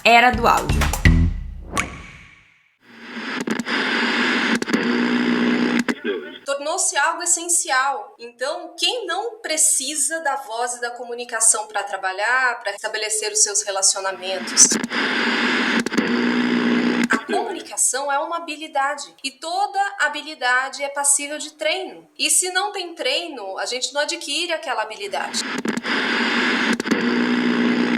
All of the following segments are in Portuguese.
Era do Áudio. Tornou-se algo essencial. Então, quem não precisa da voz e da comunicação para trabalhar, para estabelecer os seus relacionamentos? A comunicação é uma habilidade e toda habilidade é passível de treino. E se não tem treino, a gente não adquire aquela habilidade.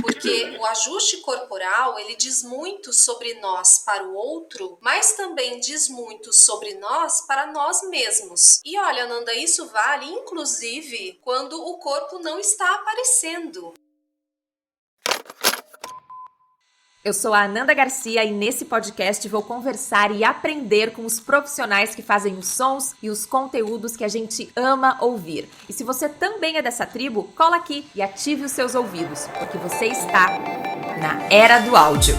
Porque o ajuste corporal, ele diz muito sobre nós para o outro, mas também diz muito sobre nós para nós mesmos. E olha, Nanda, isso vale inclusive quando o corpo não está aparecendo. Eu sou a Ananda Garcia e nesse podcast vou conversar e aprender com os profissionais que fazem os sons e os conteúdos que a gente ama ouvir. E se você também é dessa tribo, cola aqui e ative os seus ouvidos, porque você está na Era do Áudio.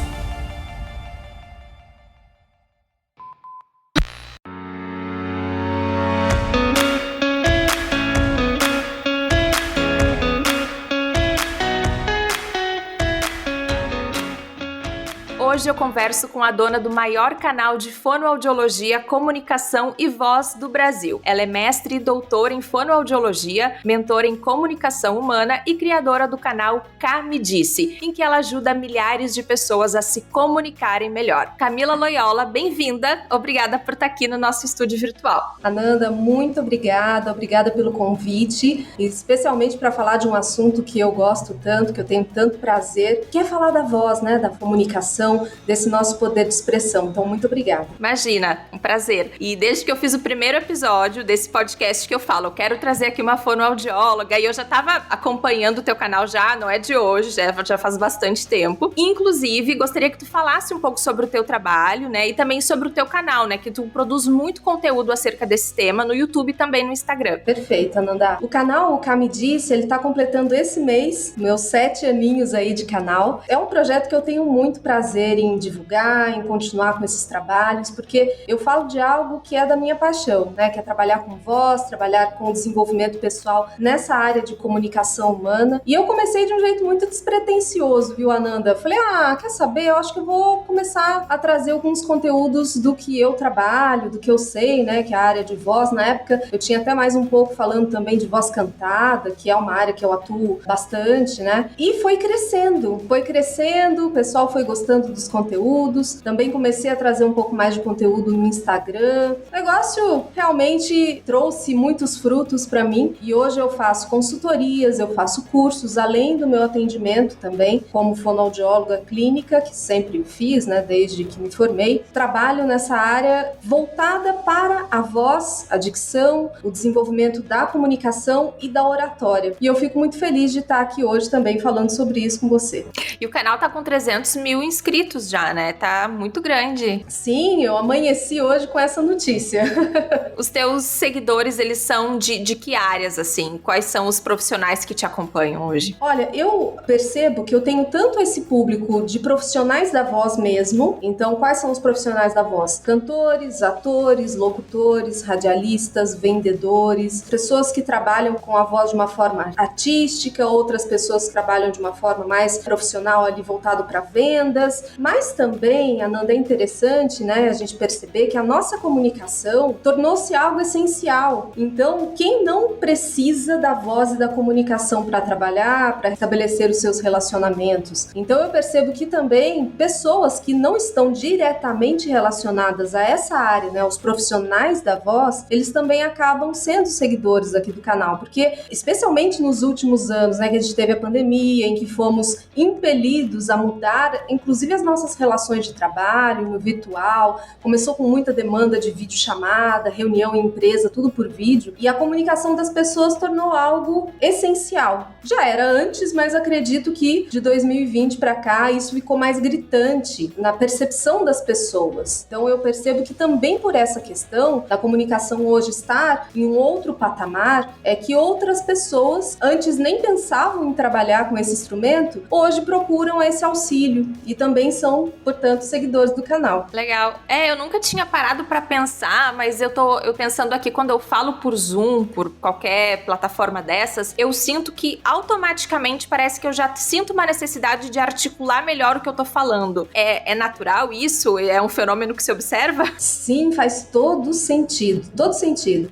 Hoje eu converso com a dona do maior canal de fonoaudiologia, comunicação e voz do Brasil. Ela é mestre e doutora em fonoaudiologia, mentora em comunicação humana e criadora do canal Cá Me Disse, em que ela ajuda milhares de pessoas a se comunicarem melhor. Camila Loyola, bem-vinda. Obrigada por estar aqui no nosso estúdio virtual. Ananda, muito obrigada pelo convite, especialmente para falar de um assunto que eu gosto tanto, que eu tenho tanto prazer, que é falar da voz, né, da comunicação, desse nosso poder de expressão. Então, muito obrigada. Imagina, um prazer. E desde que eu fiz o primeiro episódio desse podcast que eu falo, eu quero trazer aqui uma fonoaudióloga, e eu já estava acompanhando o teu canal já, não é de hoje, já faz bastante tempo. Inclusive, gostaria que tu falasse um pouco sobre o teu trabalho, né, e também sobre o teu canal, né, que tu produz muito conteúdo acerca desse tema no YouTube e também no Instagram. Perfeito, Ananda. O canal, o Cá Me Disse, ele tá completando esse mês, meus 7 aninhos aí de canal. É um projeto que eu tenho muito prazer em divulgar, em continuar com esses trabalhos, porque eu falo de algo que é da minha paixão, né? Que é trabalhar com voz, trabalhar com desenvolvimento pessoal nessa área de comunicação humana. E eu comecei de um jeito muito despretensioso, viu, Ananda? Falei, quer saber? Eu acho que eu vou começar a trazer alguns conteúdos do que eu trabalho, do que eu sei, né? Que é a área de voz. Na época, eu tinha até mais um pouco falando também de voz cantada, que é uma área que eu atuo bastante, né? E foi crescendo, o pessoal foi gostando dos conteúdos, também comecei a trazer um pouco mais de conteúdo no Instagram. O negócio realmente trouxe muitos frutos para mim e hoje eu faço consultorias, eu faço cursos, além do meu atendimento também, como fonoaudióloga clínica, que sempre fiz, né, desde que me formei. Trabalho nessa área voltada para a voz, a dicção, o desenvolvimento da comunicação e da oratória. E eu fico muito feliz de estar aqui hoje também falando sobre isso com você. E o canal tá com 300 mil inscritos já, né? Tá muito grande. Sim, eu amanheci hoje com essa notícia. Os teus seguidores, eles são de que áreas, assim? Quais são os profissionais que te acompanham hoje? Olha, eu percebo que eu tenho tanto esse público de profissionais da voz mesmo. Então, quais são os profissionais da voz? Cantores, atores, locutores, radialistas, vendedores, pessoas que trabalham com a voz de uma forma artística, outras pessoas que trabalham de uma forma mais profissional ali voltado para vendas, mas também, Ananda, é interessante, né, a gente perceber que a nossa comunicação tornou-se algo essencial. Então, quem não precisa da voz e da comunicação para trabalhar, para estabelecer os seus relacionamentos? Então, eu percebo que também pessoas que não estão diretamente relacionadas a essa área, né, os profissionais da voz, eles também acabam sendo seguidores aqui do canal, porque especialmente nos últimos anos, né, que a gente teve a pandemia, em que fomos impelidos a mudar, inclusive as nossas relações de trabalho no virtual, começou com muita demanda de videochamada, reunião em empresa, tudo por vídeo, e a comunicação das pessoas tornou algo essencial. Já era antes, mas acredito que de 2020 para cá isso ficou mais gritante na percepção das pessoas. Então eu percebo que também por essa questão da comunicação hoje estar em um outro patamar, é que outras pessoas antes nem pensavam em trabalhar com esse instrumento, hoje procuram esse auxílio e também também são, portanto, seguidores do canal. Legal. Eu nunca tinha parado pra pensar, mas eu pensando aqui, quando eu falo por Zoom, por qualquer plataforma dessas, eu sinto que automaticamente parece que eu já sinto uma necessidade de articular melhor o que eu tô falando. É natural isso? É um fenômeno que se observa? Sim, faz todo sentido.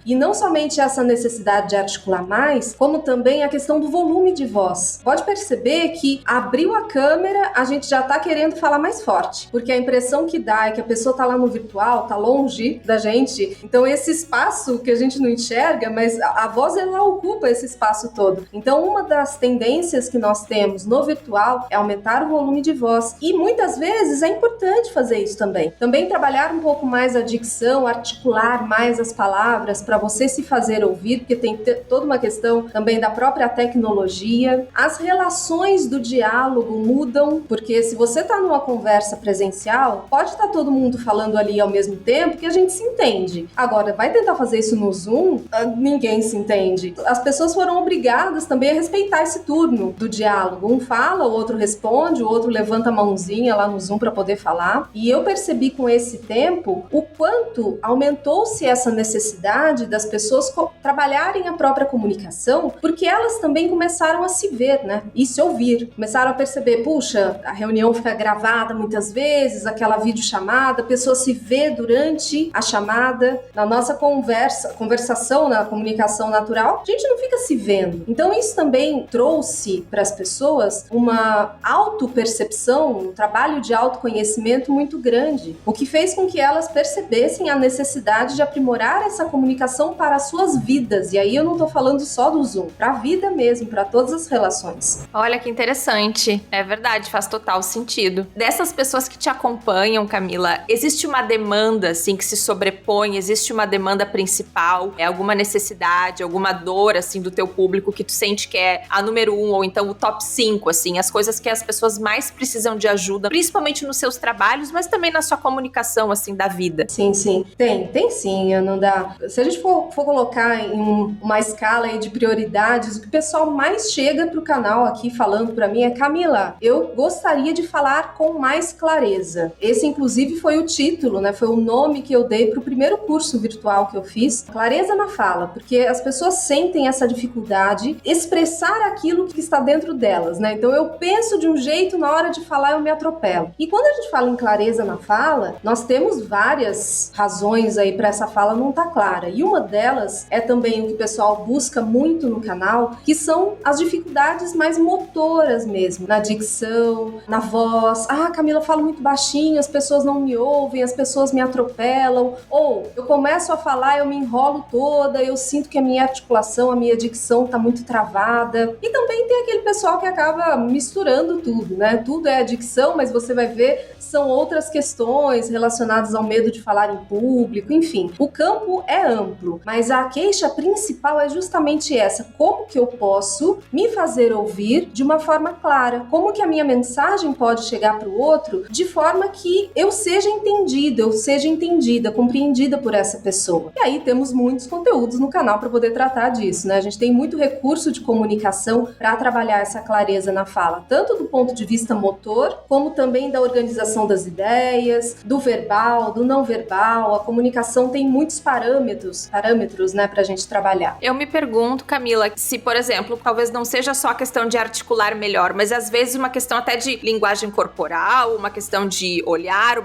E não somente essa necessidade de articular mais, como também a questão do volume de voz. Pode perceber que abriu a câmera, a gente já tá querendo falar mais forte, porque a impressão que dá é que a pessoa tá lá no virtual, tá longe da gente, então esse espaço que a gente não enxerga, mas a voz ela ocupa esse espaço todo. Então uma das tendências que nós temos no virtual é aumentar o volume de voz, e muitas vezes é importante fazer isso também. Também trabalhar um pouco mais a dicção, articular mais as palavras para você se fazer ouvir, porque tem toda uma questão também da própria tecnologia. As relações do diálogo mudam, porque se você está numa conversa presencial, pode estar todo mundo falando ali ao mesmo tempo que a gente se entende. Agora, vai tentar fazer isso no Zoom, ninguém se entende. As pessoas foram obrigadas também a respeitar esse turno do diálogo. Um fala, o outro responde, o outro levanta a mãozinha lá no Zoom para poder falar. E eu percebi com esse tempo o quanto aumentou-se essa necessidade das pessoas trabalharem a própria comunicação, porque elas também começaram a se ver, né? E se ouvir. Começaram a perceber, puxa, a reunião fica gravada muitas vezes, aquela videochamada, a pessoa se vê durante a chamada. Na nossa conversação, na comunicação natural, a gente não fica se vendo. Então isso também trouxe para as pessoas uma autopercepção, um trabalho de autoconhecimento muito grande, o que fez com que elas percebessem a necessidade de aprimorar essa comunicação para as suas vidas. E aí eu não estou falando só do Zoom, para a vida mesmo, para todas as relações. Olha que interessante. É verdade, faz total sentido. Dessas pessoas que te acompanham, Camila, existe uma demanda assim que se sobrepõe? Existe uma demanda principal? É alguma necessidade, alguma dor assim do teu público que tu sente que é a número 1 ou então o top 5, assim, as coisas que as pessoas mais precisam de ajuda, principalmente nos seus trabalhos, mas também na sua comunicação assim da vida? Sim. Tem sim, Ananda. Se a gente for colocar em uma escala aí de prioridades, o que o pessoal mais chega pro canal aqui falando pra mim é: Camila, eu gostaria de falar com mais clareza. Esse, inclusive, foi o título, né? Foi o nome que eu dei pro primeiro curso virtual que eu fiz, Clareza na Fala, porque as pessoas sentem essa dificuldade de expressar aquilo que está dentro delas, né? Então eu penso de um jeito, na hora de falar eu me atropelo. E quando a gente fala em clareza na fala, nós temos várias razões aí para essa fala não estar clara. E uma delas é também o que o pessoal busca muito no canal, que são as dificuldades mais motoras mesmo, na dicção, na voz. Ah, Camila, eu falo muito baixinho, as pessoas não me ouvem, as pessoas me atropelam. Ou eu começo a falar, eu me enrolo toda, eu sinto que a minha articulação, a minha dicção tá muito travada. E também tem aquele pessoal que acaba misturando tudo, né? Tudo é a dicção, mas você vai ver, são outras questões relacionadas ao medo de falar em público, enfim. O campo é amplo, mas a queixa principal é justamente essa: como que eu posso me fazer ouvir de uma forma clara? Como que a minha mensagem pode chegar para o outro de forma que eu seja entendido, eu seja entendida, compreendida por essa pessoa? E aí temos muitos conteúdos no canal para poder tratar disso, né? A gente tem muito recurso de comunicação para trabalhar essa clareza na fala, tanto do ponto de vista motor, como também da organização das ideias, do verbal, do não verbal. A comunicação tem muitos parâmetros, né, pra gente trabalhar. Eu me pergunto, Camila, se, por exemplo, talvez não seja só a questão de articular melhor, mas às vezes uma questão até de linguagem corporal, uma questão de olhar,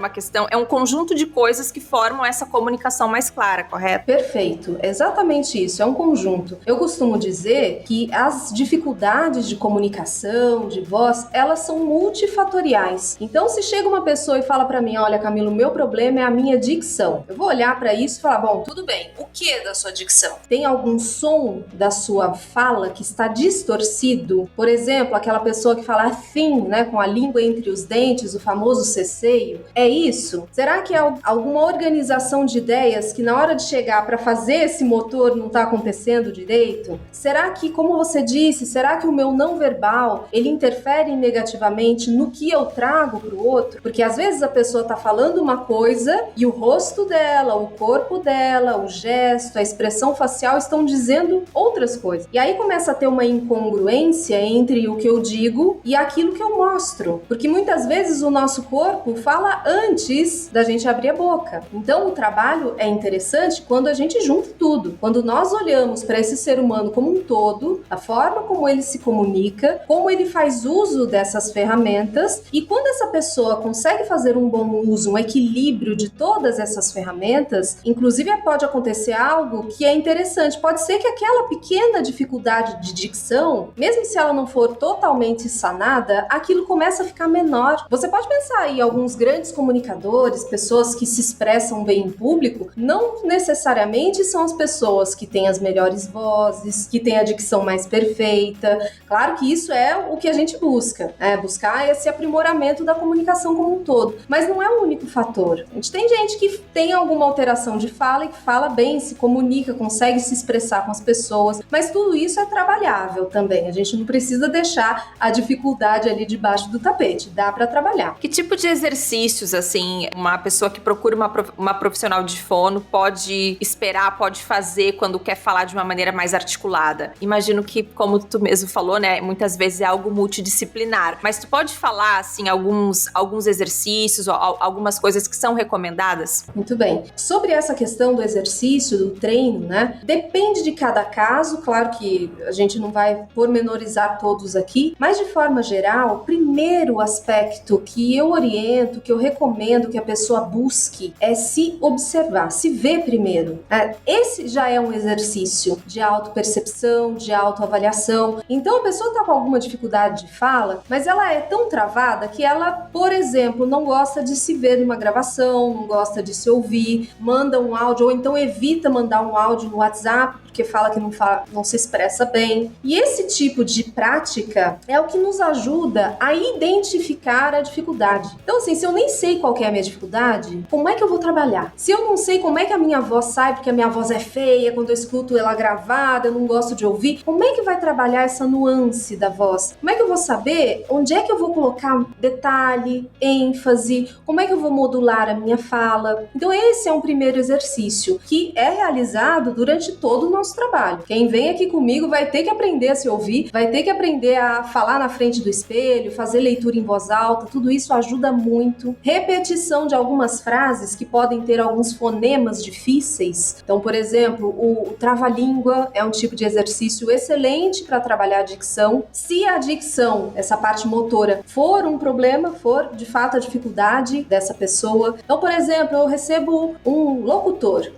é um conjunto de coisas que formam essa comunicação mais clara, correto? Perfeito, exatamente isso, é um conjunto. Eu costumo dizer que as dificuldades de comunicação, de voz, elas são multifatoriais. Então, se chega uma pessoa e fala pra mim: olha, Camila, o meu problema é a minha dicção. Eu vou olhar pra isso e falar: bom, tudo bem, o que é da sua dicção? Tem algum som da sua fala que está distorcido? Por exemplo, aquela pessoa que fala thin, né, com a língua entre os dentes, o famoso ceceio. É isso? Será que é alguma organização de ideias que na hora de chegar para fazer esse motor não está acontecendo direito? Será que, como você disse, será que o meu não verbal, ele interfere negativamente no que eu trago para o outro? Porque às vezes a pessoa está falando uma coisa e o rosto dela, o corpo dela, o gesto, a expressão facial estão dizendo outras coisas. E aí começa a ter uma incongruência entre o que eu digo e aquilo que eu mostro. Porque muitas muitas vezes o nosso corpo fala antes da gente abrir a boca. Então o trabalho é interessante quando a gente junta tudo. Quando nós olhamos para esse ser humano como um todo, a forma como ele se comunica, como ele faz uso dessas ferramentas, e quando essa pessoa consegue fazer um bom uso, um equilíbrio de todas essas ferramentas, inclusive pode acontecer algo que é interessante. Pode ser que aquela pequena dificuldade de dicção, mesmo se ela não for totalmente sanada, aquilo começa a ficar menor. Você pode pensar em alguns grandes comunicadores, pessoas que se expressam bem em público, não necessariamente são as pessoas que têm as melhores vozes, que têm a dicção mais perfeita. Claro que isso é o que a gente busca, buscar esse aprimoramento da comunicação como um todo. Mas não é o único fator. A gente tem gente que tem alguma alteração de fala e que fala bem, se comunica, consegue se expressar com as pessoas, mas tudo isso é trabalhável também. A gente não precisa deixar a dificuldade ali debaixo do tapete, dá para trabalhar. Que tipo de exercícios, assim, uma pessoa que procura uma profissional de fono pode esperar, pode fazer quando quer falar de uma maneira mais articulada? Imagino que, como tu mesmo falou, né, muitas vezes é algo multidisciplinar, mas tu pode falar, assim, alguns exercícios ou algumas coisas que são recomendadas? Muito bem. Sobre essa questão do exercício, do treino, né, depende de cada caso, claro que a gente não vai pormenorizar todos aqui, mas de forma geral, o primeiro aspecto que eu oriento, que eu recomendo que a pessoa busque é se observar, se ver primeiro. Esse já é um exercício de autopercepção, de autoavaliação. Então a pessoa está com alguma dificuldade de fala, mas ela é tão travada que ela, por exemplo, não gosta de se ver numa gravação, não gosta de se ouvir, manda um áudio ou então evita mandar um áudio no WhatsApp porque fala que não se expressa bem. E esse tipo de prática é o que nos ajuda a identificar a dificuldade. Então, assim, se eu nem sei qual que é a minha dificuldade, como é que eu vou trabalhar? Se eu não sei como é que a minha voz sai, porque a minha voz é feia, quando eu escuto ela gravada, eu não gosto de ouvir, como é que vai trabalhar essa nuance da voz? Como é que eu vou saber onde é que eu vou colocar detalhe, ênfase, como é que eu vou modular a minha fala? Então, esse é um primeiro exercício que é realizado durante todo o nosso trabalho. Quem vem aqui comigo vai ter que aprender a se ouvir, vai ter que aprender a falar na frente do espelho, fazer leitura em voz alta, tudo isso ajuda muito. Repetição de algumas frases que podem ter alguns fonemas difíceis. Então, por exemplo, o trava-língua é um tipo de exercício excelente para trabalhar a dicção. Se a dicção, essa parte motora, for um problema, for de fato a dificuldade dessa pessoa. Então, por exemplo, eu recebo um locutor,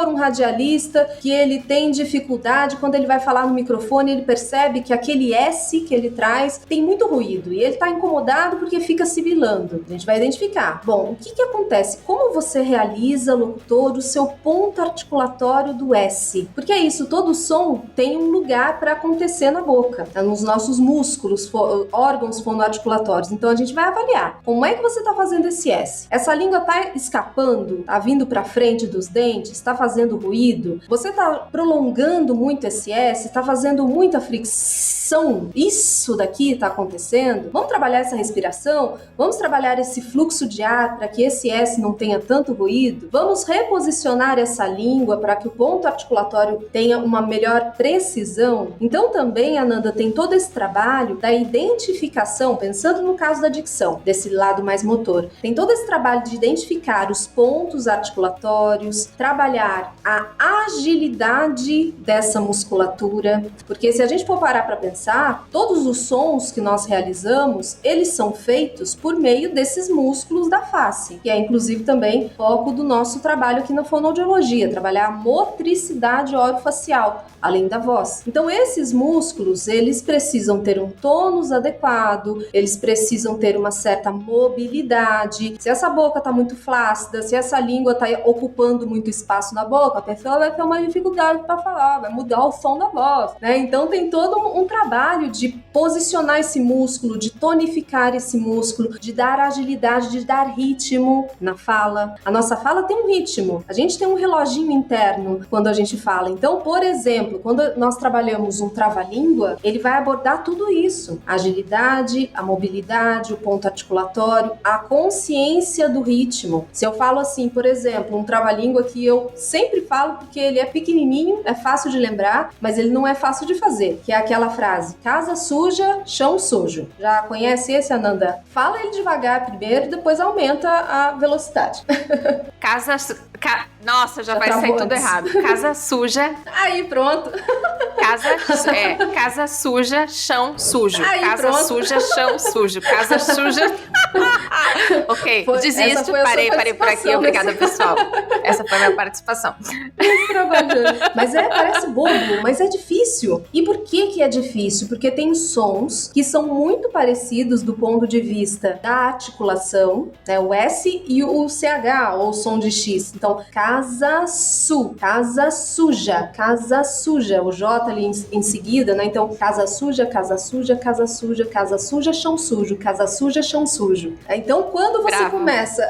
um radialista, que ele tem dificuldade quando ele vai falar no microfone, ele percebe que aquele S que ele traz tem muito ruído e ele está incomodado porque fica sibilando. A gente vai identificar. Bom, o que acontece? Como você realiza, locutor, o seu ponto articulatório do S? Porque é isso, todo som tem um lugar para acontecer na boca, nos nossos músculos, órgãos fonoarticulatórios. Então a gente vai avaliar. Como é que você está fazendo esse S? Essa língua está escapando? Está vindo para frente dos dentes? Está fazendo ruído? Você está prolongando muito esse S, está fazendo muita fricção, isso daqui está acontecendo? Vamos trabalhar essa respiração? Vamos trabalhar esse fluxo de ar para que esse S não tenha tanto ruído? Vamos reposicionar essa língua para que o ponto articulatório tenha uma melhor precisão? Então também, Ananda, tem todo esse trabalho da identificação, pensando no caso da dicção, desse lado mais motor, tem todo esse trabalho de identificar os pontos articulatórios, trabalhar a agilidade dessa musculatura, porque se a gente for parar para pensar, todos os sons que nós realizamos, eles são feitos por meio desses músculos da face, que é inclusive também foco do nosso trabalho aqui na fonoaudiologia, trabalhar a motricidade orofacial, além da voz. Então esses músculos, eles precisam ter um tônus adequado, eles precisam ter uma certa mobilidade. Se essa boca está muito flácida, se essa língua está ocupando muito espaço na boca, a pessoa vai ter uma dificuldade para falar, vai mudar o som da voz, né? Então tem todo um trabalho de posicionar esse músculo, de tonificar esse músculo, de dar agilidade, de dar ritmo na fala. A nossa fala tem um ritmo, a gente tem um reloginho interno quando a gente fala. Então, por exemplo, quando nós trabalhamos um trava-língua, ele vai abordar tudo isso, a agilidade, a mobilidade, o ponto articulatório, a consciência do ritmo. Se eu falo assim, por exemplo, um trava-língua que eu sempre falo porque ele é pequenininho, é fácil de lembrar, mas ele não é fácil de fazer, que é aquela frase: casa suja, chão sujo. Já conhece conhece esse, Ananda? Fala ele devagar primeiro, depois aumenta a velocidade. Nossa, já vai sair tudo errado. Casa suja. Aí, pronto. Casa suja, chão sujo. Aí, casa pronto. suja, chão sujo. Casa suja. Ok, desisto. Parei por aqui. Obrigada, pessoal. Essa foi a minha participação. Mas parece bobo, mas é difícil. E por que é difícil? Porque tem sons que são muito parecidos do ponto de vista da articulação, né? O S e o CH, ou o som de X. Então, casa suja. O J ali em seguida, né? Então, casa suja, chão sujo, casa suja, chão sujo. Então, quando você começa...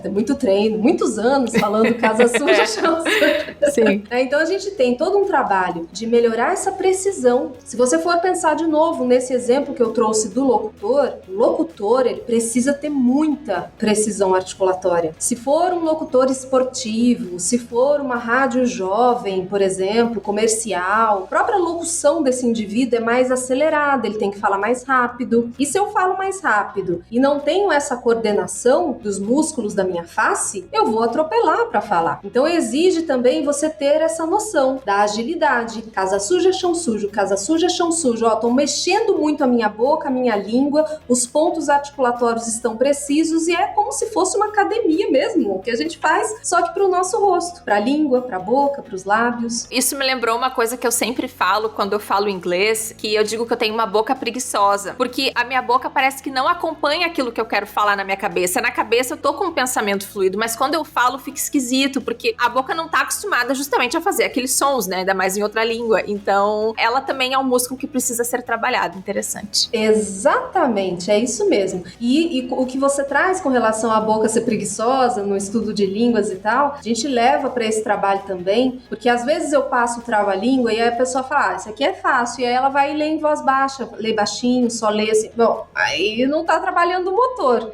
tem muito treino, muitos anos falando casa suja, chão sujo. Sim. Então, a gente tem todo um trabalho de melhorar essa precisão. Se você for pensar de novo nesse exemplo que eu trouxe do locutor, o locutor, ele precisa ter muita precisão articulatória. Se for um locutor esportivo, se for uma rádio jovem, por exemplo, comercial, a própria locução desse indivíduo é mais acelerada, ele tem que falar mais rápido. E se eu falo mais rápido e não tenho essa coordenação dos músculos da minha face, eu vou atropelar para falar. Então exige também você ter essa noção da agilidade. Casa suja, chão sujo, casa suja, chão sujo. Ó, tô mexendo muito a minha boca, a minha língua, os pontos articulatórios estão precisos e é como se fosse uma academia mesmo, que a gente faz, só que pro nosso rosto, pra língua, pra boca, pros lábios. Isso me lembrou uma coisa que eu sempre falo quando eu falo inglês, que eu digo que eu tenho uma boca preguiçosa, porque a minha boca parece que não acompanha aquilo que eu quero falar na minha cabeça. Na cabeça eu tô com um pensamento fluido, mas quando eu falo fica esquisito, porque a boca não tá acostumada justamente a fazer aqueles sons, né? Ainda mais em outra língua. Então, ela também é um músculo que precisa ser trabalhado. Interessante. Exatamente, é isso mesmo. E o que você traz com relação à boca ser preguiçosa no estudo de línguas e tal, a gente leva para esse trabalho também, porque às vezes eu passo o trava-língua e aí a pessoa fala, isso aqui é fácil, e aí ela vai ler em voz baixa, lê baixinho, só lê assim. Bom, aí não tá trabalhando o motor,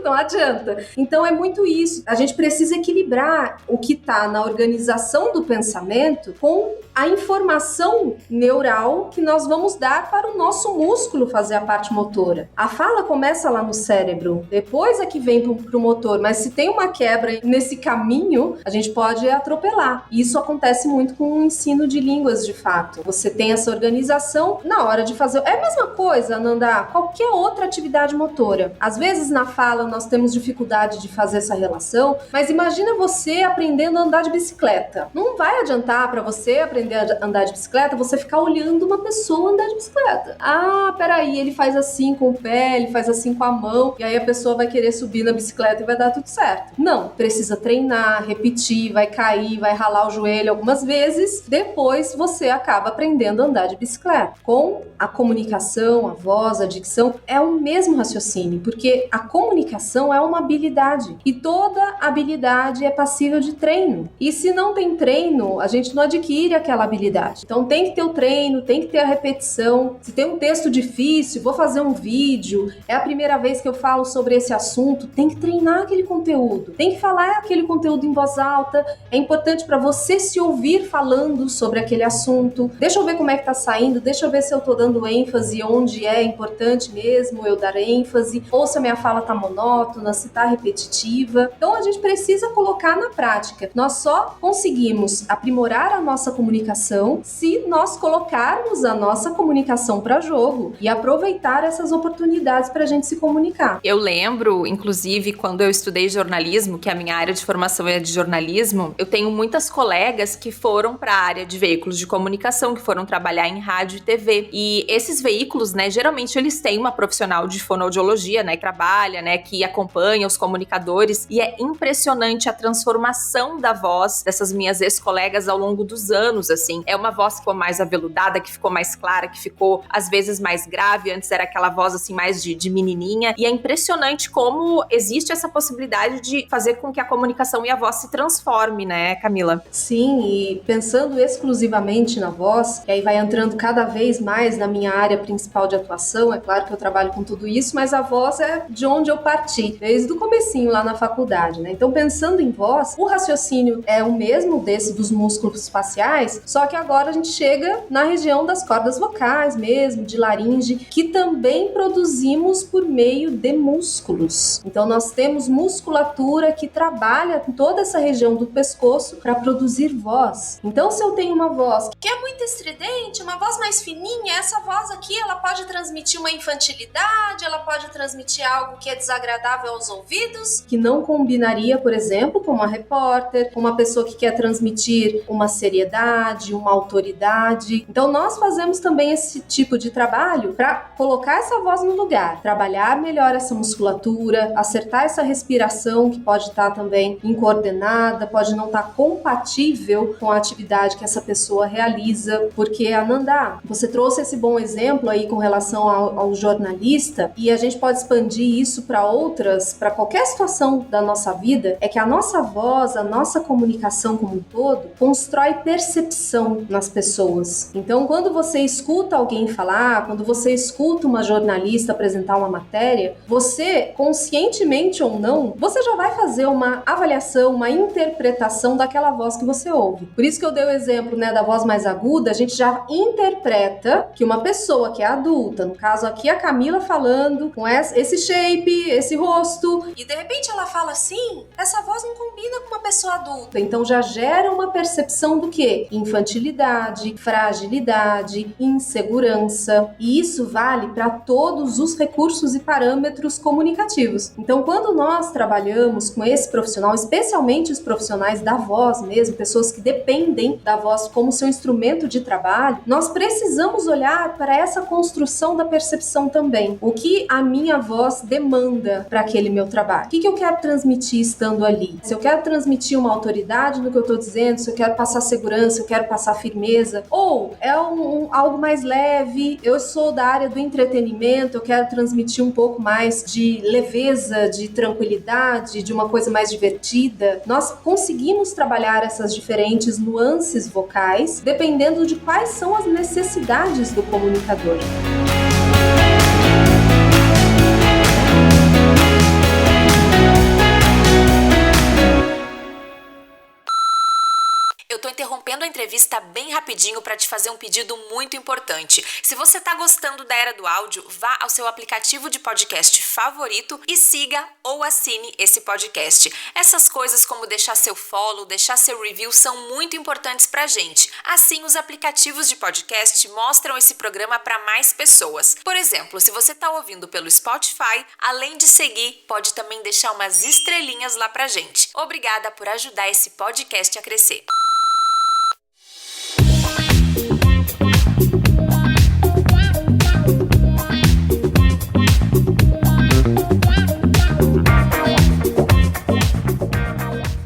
não adianta. Então é muito isso, a gente precisa equilibrar o que tá na organização do pensamento com a informação neural que nós vamos dar para o nosso músculo fazer a parte motora. A fala começa lá no cérebro, depois é que vem pro motor, mas se tem uma quebra nesse caminho, a gente pode atropelar. E isso acontece muito com o ensino de línguas, de fato. Você tem essa organização na hora de fazer... É a mesma coisa, Nanda, qualquer outra atividade motora. Às vezes na fala nós temos dificuldade de fazer essa relação, mas imagina você aprendendo a andar de bicicleta. Não vai adiantar para você aprender a andar de bicicleta, você ficar olhando uma pessoa andar de bicicleta. Ah, peraí, ele faz assim com o pé, ele faz assim com a mão, e aí a pessoa vai querer subir na bicicleta e vai dar tudo certo. Não, precisa treinar, repetir, vai cair, vai ralar o joelho algumas vezes, depois você acaba aprendendo a andar de bicicleta. Com a comunicação, a voz, a dicção, é o mesmo raciocínio, porque a comunicação é uma habilidade, e toda habilidade é passível de treino. E se não tem treino, a gente não adquire aquela habilidade. Então tem que ter o treino, tem que ter a repetição. Se tem um texto difícil, vou fazer um vídeo, é a primeira vez que eu falo sobre esse assunto, tem que treinar aquele conteúdo, tem que falar aquele conteúdo em voz alta. É importante para você se ouvir falando sobre aquele assunto. Deixa eu ver como é que tá saindo, deixa eu ver se eu tô dando ênfase onde é importante mesmo eu dar ênfase, ou se a minha fala tá monótona, se tá repetitiva. Então a gente precisa colocar na prática. Nós só conseguimos aprimorar a nossa comunicação se nós colocarmos a nossa comunicação para jogo e aproveitar essas oportunidades para a gente se comunicar. Eu lembro, inclusive, quando eu estudei jornalismo, que a minha área de formação é de jornalismo, eu tenho muitas colegas que foram para a área de veículos de comunicação, que foram trabalhar em rádio e TV. E esses veículos, né, geralmente eles têm uma profissional de fonoaudiologia, né, que trabalha, né, que acompanha os comunicadores, e é impressionante a transformação da voz dessas minhas ex-colegas ao longo dos anos, assim. É uma voz que ficou mais aveludada, que ficou mais clara, que ficou, às vezes, mais grave. Antes era aquela voz, assim, mais de menininha. E é impressionante como existe essa possibilidade de fazer com que a comunicação e a voz se transforme, né, Camila? Sim, e pensando exclusivamente na voz, que aí vai entrando cada vez mais na minha área principal de atuação, é claro que eu trabalho com tudo isso, mas a voz é de onde eu parti, desde o comecinho lá na faculdade, né? Então, pensando em voz, o raciocínio é o mesmo desse dos músculos faciais, só que agora a gente chega na região das cordas vocais mesmo, de laringe, que também produz produzimos por meio de músculos. Então nós temos musculatura que trabalha em toda essa região do pescoço para produzir voz. Então se eu tenho uma voz que é muito estridente, uma voz mais fininha, essa voz aqui ela pode transmitir uma infantilidade, ela pode transmitir algo que é desagradável aos ouvidos, que não combinaria, por exemplo, com uma repórter, com uma pessoa que quer transmitir uma seriedade, uma autoridade. Então nós fazemos também esse tipo de trabalho para colocar essa voz no lugar, trabalhar melhor essa musculatura, acertar essa respiração que pode estar também incoordenada, pode não estar compatível com a atividade que essa pessoa realiza, porque Ananda, você trouxe esse bom exemplo aí com relação ao jornalista, e a gente pode expandir isso para outras, para qualquer situação da nossa vida, é que a nossa voz, a nossa comunicação como um todo, constrói percepção nas pessoas. Então, quando você escuta alguém falar, quando você escuta uma jornalista apresentar uma matéria, você, conscientemente ou não, você já vai fazer uma avaliação, uma interpretação daquela voz que você ouve. Por isso que eu dei o exemplo, da voz mais aguda, a gente já interpreta que uma pessoa que é adulta, no caso aqui a Camila falando com esse shape, esse rosto, e de repente ela fala assim, essa voz não combina com uma pessoa adulta. Então já gera uma percepção do quê? Infantilidade, fragilidade, insegurança. E isso vale para todos os recursos e parâmetros comunicativos. Então, quando nós trabalhamos com esse profissional, especialmente os profissionais da voz mesmo, pessoas que dependem da voz como seu instrumento de trabalho, nós precisamos olhar para essa construção da percepção também. O que a minha voz demanda para aquele meu trabalho? O que eu quero transmitir estando ali? Se eu quero transmitir uma autoridade no que eu estou dizendo, se eu quero passar segurança, se eu quero passar firmeza, ou é algo mais leve, eu sou da área do entretenimento, eu quero transmitir um pouco mais de leveza, de tranquilidade, de uma coisa mais divertida. Nós conseguimos trabalhar essas diferentes nuances vocais, dependendo de quais são as necessidades do comunicador. Eu tô interrompendo a entrevista bem rapidinho para te fazer um pedido muito importante. Se você tá gostando da Era do Áudio, vá ao seu aplicativo de podcast favorito e siga ou assine esse podcast. Essas coisas como deixar seu follow, deixar seu review são muito importantes pra gente. Assim, os aplicativos de podcast mostram esse programa para mais pessoas. Por exemplo, se você tá ouvindo pelo Spotify, além de seguir, pode também deixar umas estrelinhas lá pra gente. Obrigada por ajudar esse podcast a crescer.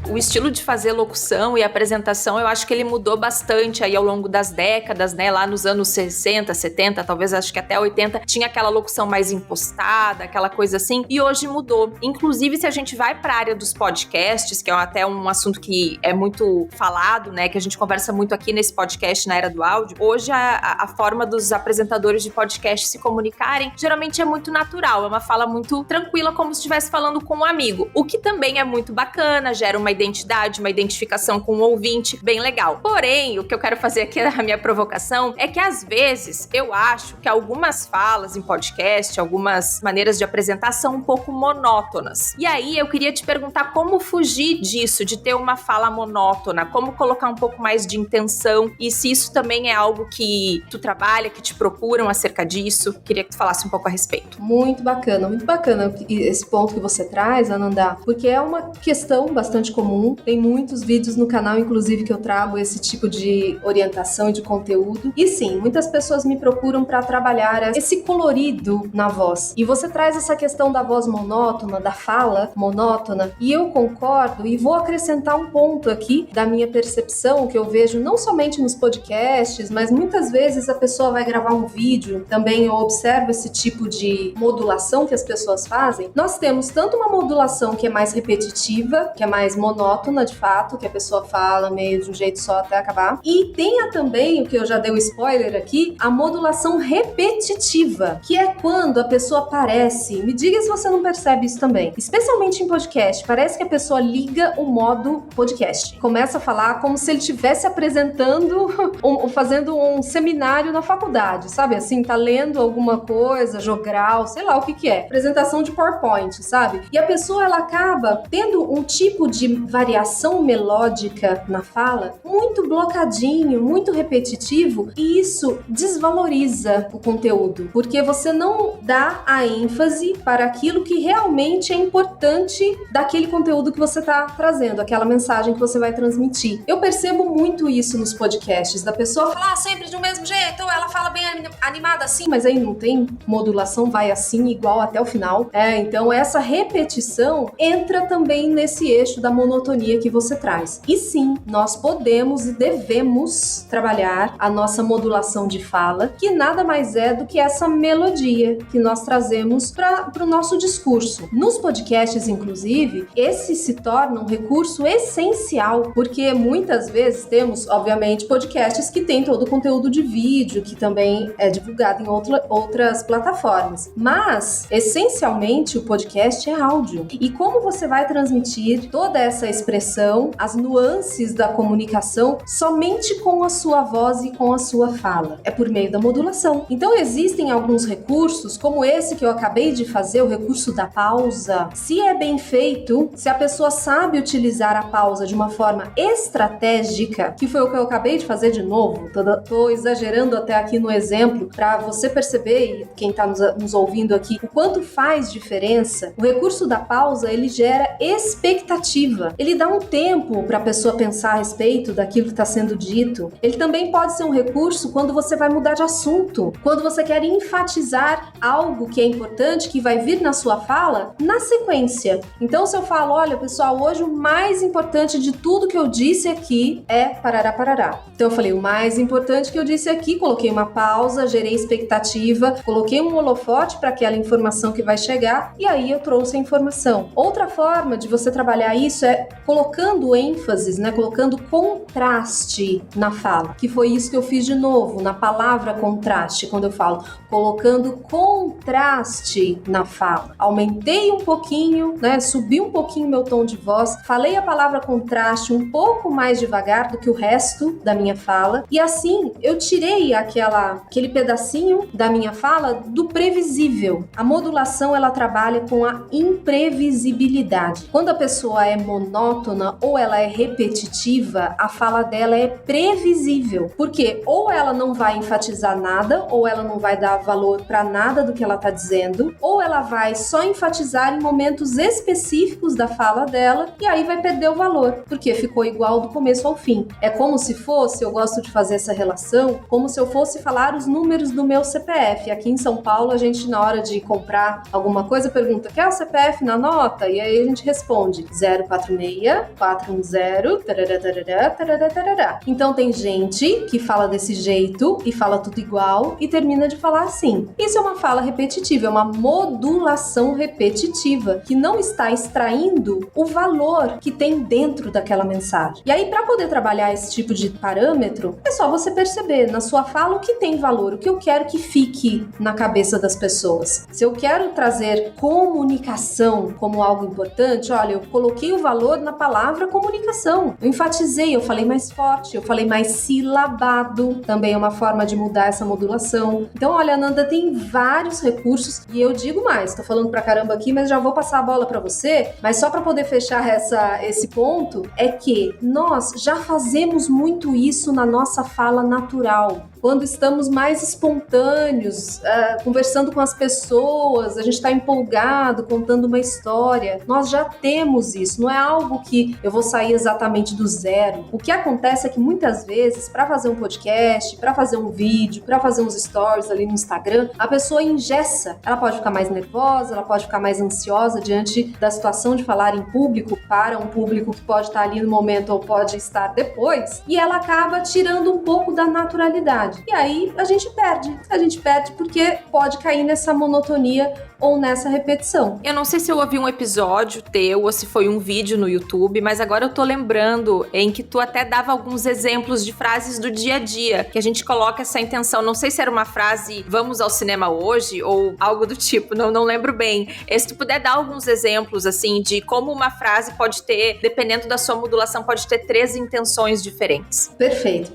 O estilo de fazer locução e apresentação, eu acho que ele mudou bastante aí ao longo das décadas, lá nos anos 60, 70, talvez acho que até 80, tinha aquela locução mais impostada, aquela coisa assim, e hoje mudou. Inclusive, se a gente vai para a área dos podcasts, que é até um assunto que é muito falado, que a gente conversa muito aqui nesse podcast, na Era do Áudio, hoje a forma dos apresentadores de podcast se comunicarem, geralmente é muito natural, é uma fala muito tranquila, como se estivesse falando com um amigo, o que também é muito bacana, gera uma identidade, uma identificação com o ouvinte, bem legal. Porém, o que eu quero fazer aqui, a minha provocação, é que às vezes eu acho que algumas falas em podcast, algumas maneiras de apresentar são um pouco monótonas. E aí eu queria te perguntar como fugir disso, de ter uma fala monótona, como colocar um pouco mais de intenção, e se isso também é algo que tu trabalha, que te procuram acerca disso. Queria que tu falasse um pouco a respeito. Muito bacana esse ponto que você traz, Ananda, porque é uma questão bastante comum. Tem muitos vídeos no canal, inclusive, que eu trago esse tipo de orientação e de conteúdo. E sim, muitas pessoas me procuram para trabalhar esse colorido na voz. E você traz essa questão da voz monótona, da fala monótona, e eu concordo e vou acrescentar um ponto aqui da minha percepção que eu vejo não somente nos podcasts, mas muitas vezes a pessoa vai gravar um vídeo, também eu observo esse tipo de modulação que as pessoas fazem. Nós temos tanto uma modulação que é mais repetitiva, que é mais monótona, monótona, de fato, que a pessoa fala meio de um jeito só até acabar. E tenha também, o que eu já dei o spoiler aqui, a modulação repetitiva, que é quando a pessoa parece, me diga se você não percebe isso também, especialmente em podcast, parece que a pessoa liga o modo podcast, começa a falar como se ele estivesse apresentando, fazendo um seminário na faculdade, sabe? Assim, tá lendo alguma coisa, jogral, sei lá o que é, apresentação de PowerPoint, sabe? E a pessoa, ela acaba tendo um tipo de variação melódica na fala muito blocadinho, muito repetitivo, e isso desvaloriza o conteúdo, porque você não dá a ênfase para aquilo que realmente é importante daquele conteúdo que você tá trazendo, aquela mensagem que você vai transmitir. Eu percebo muito isso nos podcasts, da pessoa falar sempre de um mesmo jeito, ou ela fala bem animada assim, mas aí não tem modulação, vai assim, igual até o final. Então essa repetição entra também nesse eixo da monotonia que você traz. E sim, nós podemos e devemos trabalhar a nossa modulação de fala, que nada mais é do que essa melodia que nós trazemos para o nosso discurso. Nos podcasts, inclusive, esse se torna um recurso essencial, porque muitas vezes temos, obviamente, podcasts que têm todo o conteúdo de vídeo, que também é divulgado em outras plataformas. Mas, essencialmente, o podcast é áudio. E como você vai transmitir toda essa expressão, as nuances da comunicação, somente com a sua voz e com a sua fala? É por meio da modulação. Então, existem alguns recursos, como esse que eu acabei de fazer, o recurso da pausa. Se é bem feito, se a pessoa sabe utilizar a pausa de uma forma estratégica, que foi o que eu acabei de fazer de novo, tô exagerando até aqui no exemplo, para você perceber, e quem está nos ouvindo aqui, o quanto faz diferença. O recurso da pausa, ele gera expectativa. Ele dá um tempo para a pessoa pensar a respeito daquilo que está sendo dito. Ele também pode ser um recurso quando você vai mudar de assunto, quando você quer enfatizar algo que é importante, que vai vir na sua fala, na sequência. Então, se eu falo, olha, pessoal, hoje o mais importante de tudo que eu disse aqui é parará, parará. Então, eu falei, o mais importante que eu disse aqui, coloquei uma pausa, gerei expectativa, coloquei um holofote para aquela informação que vai chegar, e aí eu trouxe a informação. Outra forma de você trabalhar isso é colocando ênfases, né? Colocando contraste na fala, que foi isso que eu fiz de novo, na palavra contraste, quando eu falo, colocando contraste na fala. Aumentei um pouquinho, né? Subi um pouquinho meu tom de voz, falei a palavra contraste um pouco mais devagar do que o resto da minha fala, e assim eu tirei aquele pedacinho da minha fala do previsível. A modulação, ela trabalha com a imprevisibilidade. Quando a pessoa é monótona ou ela é repetitiva, a fala dela é previsível, porque ou ela não vai enfatizar nada, ou ela não vai dar valor para nada do que ela está dizendo, ou ela vai só enfatizar em momentos específicos da fala dela, e aí vai perder o valor, porque ficou igual do começo ao fim. É como se fosse, eu gosto de fazer essa relação, como se eu fosse falar os números do meu CPF. Aqui em São Paulo, a gente, na hora de comprar alguma coisa, pergunta, quer o CPF na nota? E aí a gente responde 046 410 tarará, tarará, tarará, tarará. Então tem gente que fala desse jeito e fala tudo igual e termina de falar assim. Isso é uma fala repetitiva, é uma modulação repetitiva que não está extraindo o valor que tem dentro daquela mensagem. E aí, para poder trabalhar esse tipo de parâmetro, é só você perceber na sua fala o que tem valor, o que eu quero que fique na cabeça das pessoas. Se eu quero trazer comunicação como algo importante, olha, eu coloquei o valor na palavra comunicação. Eu enfatizei, eu falei mais forte, eu falei mais silabado. Também é uma forma de mudar essa modulação. Então, olha, Nanda, tem vários recursos e eu digo mais, tô falando pra caramba aqui, mas já vou passar a bola pra você, mas só pra poder fechar esse ponto, é que nós já fazemos muito isso na nossa fala natural. Quando estamos mais espontâneos, conversando com as pessoas, a gente está empolgado, contando uma história, nós já temos isso, não é algo que eu vou sair exatamente do zero. O que acontece é que muitas vezes, para fazer um podcast, para fazer um vídeo, para fazer uns stories ali no Instagram, a pessoa engessa, ela pode ficar mais nervosa, ela pode ficar mais ansiosa diante da situação de falar em público, para um público que pode estar ali no momento ou pode estar depois, e ela acaba tirando um pouco da naturalidade. E aí a gente perde porque pode cair nessa monotonia ou nessa repetição. Eu não sei se eu ouvi um episódio teu ou se foi um vídeo no YouTube, mas agora eu tô lembrando em que tu até dava alguns exemplos de frases do dia a dia, que a gente coloca essa intenção. Não sei se era uma frase vamos ao cinema hoje ou algo do tipo, não lembro bem. Se tu puder dar alguns exemplos, assim, de como uma frase pode ter, dependendo da sua modulação, pode ter 3 intenções diferentes. Perfeito.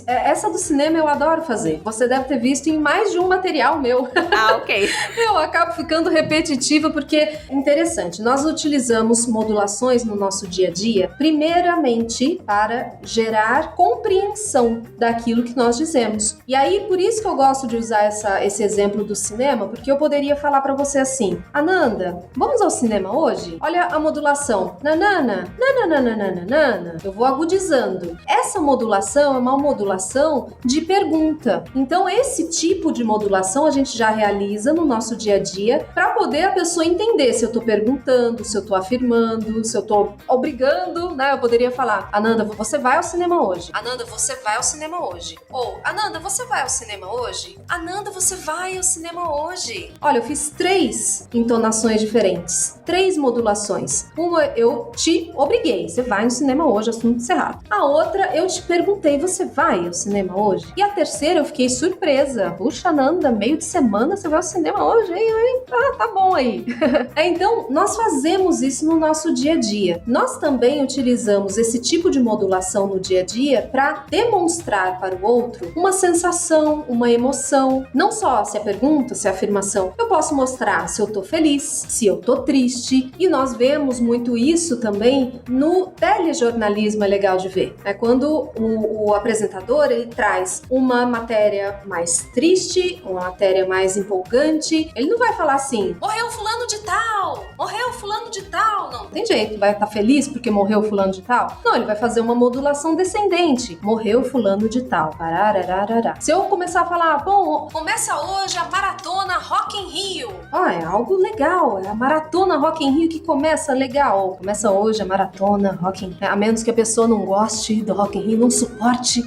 Essa do cinema eu adoro fazer. Você deve ter visto em mais de um material meu. Ah, ok. Eu acabo ficando repetitiva porque é interessante. Nós utilizamos modulações no nosso dia a dia, primeiramente para gerar compreensão daquilo que nós dizemos. E aí, por isso que eu gosto de usar esse exemplo do cinema, porque eu poderia falar para você assim: Ananda, vamos ao cinema hoje? Olha a modulação. Nanana, nananana. Eu vou agudizando. Essa modulação é uma modulação de pergunta. Então, esse tipo de modulação a gente já realiza no nosso dia a dia para poder a pessoa entender se eu tô perguntando, se eu tô afirmando, se eu tô obrigando, né? Eu poderia falar: Ananda, você vai ao cinema hoje? Ananda, você vai ao cinema hoje? Ou, Ananda, você vai ao cinema hoje? Ananda, você vai ao cinema hoje? Olha, eu fiz 3 entonações diferentes, 3 modulações. Uma, eu te obriguei, você vai no cinema hoje, assunto encerrado. A outra, eu te perguntei, você vai ao cinema hoje? E a terceira, eu fiquei surpresa. Puxa, Ananda, meio de semana você vai ao cinema hoje, hein? Tá bom aí. Então, nós fazemos isso no nosso dia a dia. Nós também utilizamos esse tipo de modulação no dia a dia para demonstrar para o outro uma sensação, uma emoção. Não só se é pergunta, se é afirmação. Eu posso mostrar se eu tô feliz, se eu tô triste. E nós vemos muito isso também no telejornalismo, é legal de ver. É quando o apresentador, ele traz uma matéria mais triste, uma matéria mais empolgante. Ele não vai falar assim: morreu fulano de tal, morreu fulano de tal. Não tem jeito, vai estar feliz porque morreu fulano de tal? Não, ele vai fazer uma modulação descendente. Morreu fulano de tal. Pararararará. Se eu começar a falar: bom, começa hoje a maratona Rock in Rio. É algo legal, é a maratona Rock in Rio que começa legal. Começa hoje a maratona Rock in Rio. A menos que a pessoa não goste do Rock in Rio, não suporte,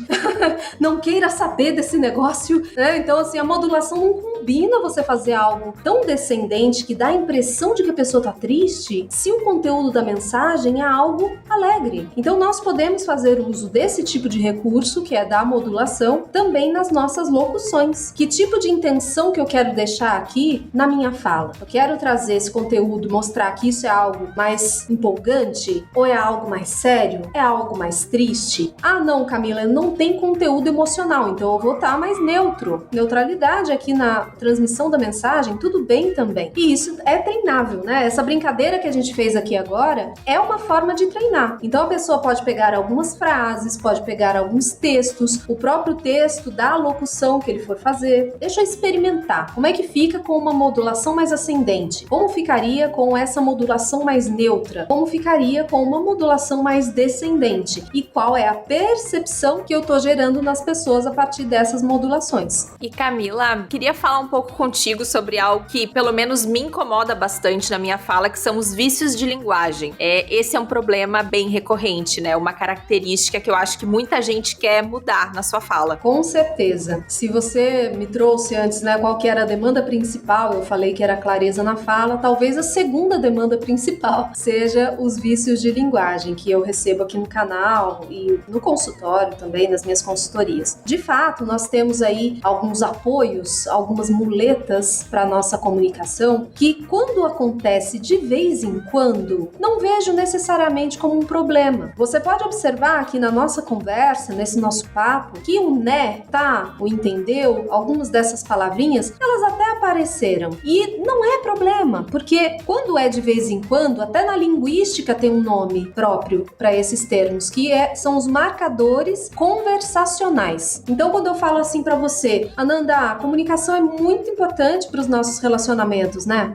não queira saber desse negócio, né? Então, assim, a modulação não combina você fazer algo tão descendente que dá a impressão de que a pessoa tá triste, se o conteúdo da mensagem é algo alegre. Então, nós podemos fazer uso desse tipo de recurso, que é da modulação, também nas nossas locuções. Que tipo de intenção que eu quero deixar aqui na minha fala? Eu quero trazer esse conteúdo, mostrar que isso é algo mais empolgante? Ou é algo mais sério? É algo mais triste? Ah, não, Camila, não tem conteúdo emocional, então eu vou estar mais neutro. Neutralidade aqui na transmissão da mensagem, tudo bem também. E isso é treinável, né? Essa brincadeira que a gente fez aqui agora é uma forma de treinar. Então a pessoa pode pegar algumas frases, pode pegar alguns textos, o próprio texto da locução que ele for fazer. Deixa eu experimentar. Como é que fica com uma modulação mais ascendente? Como ficaria com essa modulação mais neutra? Como ficaria com uma modulação mais descendente? E qual é a percepção que eu tô gerando nas pessoas a partir dessas modulações? E Camila, queria falar um pouco contigo sobre algo que pelo menos me incomoda bastante na minha fala, que são os vícios de linguagem. Esse é um problema bem recorrente, né? Uma característica que eu acho que muita gente quer mudar na sua fala. Com certeza. Se você me trouxe antes, né, qual que era a demanda principal, eu falei que era clareza na fala, talvez a segunda demanda principal seja os vícios de linguagem, que eu recebo aqui no canal e no consultório também, nas minhas consultorias. De fato, nós temos aí alguns apoios, algumas muletas para nossa comunicação, que quando acontece de vez em quando, não vejo necessariamente como um problema. Você pode observar aqui na nossa conversa, nesse nosso papo, que o né, tá, o entendeu, algumas dessas palavrinhas, elas até apareceram. E não é problema, porque quando é de vez em quando, até na linguística tem um nome próprio para esses termos, que são os marcadores conversacionais. Então, quando eu falo assim para você: Ananda, a comunicação é muito importante para os nossos relacionamentos, né?